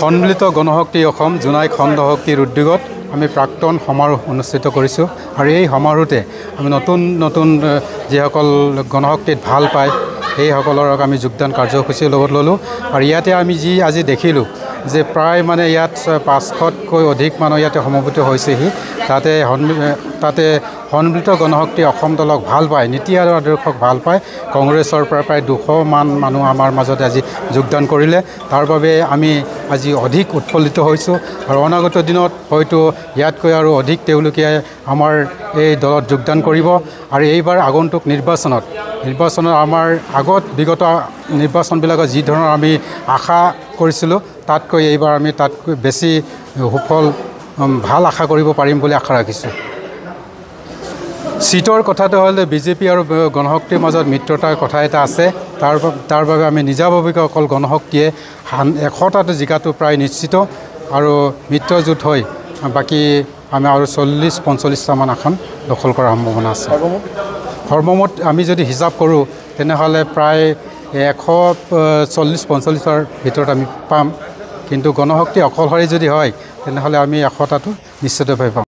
সন্মিলিত গণশক্তি অসম জোনাই খণ্ড শক্তিৰ উদ্যোগত আমি প্ৰাক্তন সমাৰোহ অনুষ্ঠিত কৰিছোঁ আৰু এই সমাৰোহতে আমি নতুন যিসকল গণশক্তিত ভাল পায় সেইসকলক আমি যোগদান কাৰ্যসূচীৰ লগত ল'লোঁ আৰু ইয়াতে আমি আজি দেখিলোঁ যে প্ৰায় মানে ইয়াত 500তকৈ অধিক মানুহ ইয়াতে সমবেত হৈছেহি তাতে সন্মিলিত গণশক্তি অসম দলক ভাল পায় নীতি আৰু আদৰ্শক ভাল পায় কংগ্ৰেছৰ পৰা প্ৰায় 200 মান মানুহ আমাৰ মাজতে আজি যোগদান কৰিলে তাৰ বাবে আমি আজি অধিক উৎফুল্লিত হৈছোঁ আৰু অনাগত দিনত হয়তো ইয়াতকৈ আৰু অধিক তেওঁলোকে আমাৰ এই দলত যোগদান কৰিব আৰু এইবাৰ আগন্তুক নিৰ্বাচনত আমাৰ আগত বিগত নিৰ্বাচনবিলাকত যি ধৰণৰ আমি আশা কৰিছিলোঁ তাতকৈ এইবাৰ আমি তাতকৈ বেছি সফল ভাল আশা কৰিব পাৰিম বুলি আশা ৰাখিছোঁ সিটৰ কথাটো হ'ল বিজেপি আৰু গণশক্তিৰ মাজত মিত্ৰতাৰ কথা এটা আছে তাৰ বাবে আমি নিজাববীয়াকৈ অকল গণশক্তিয়ে 100টাটো জিকাটো প্ৰায় নিশ্চিত আৰু মিত্ৰজোঁট হৈ বাকী আমি আৰু 40-45টামান আসন দখল কৰাৰ সম্ভাৱনা আছে সৰ্বমুঠ আমি যদি হিচাপ কৰোঁ তেনেহ'লে প্ৰায় 140-45ৰ ভিতৰত আমি পাম কিন্তু গণশক্তি অকলশৰে যদি হয় তেনেহ'লে আমি 100টাটো নিশ্চিতভাৱে পাম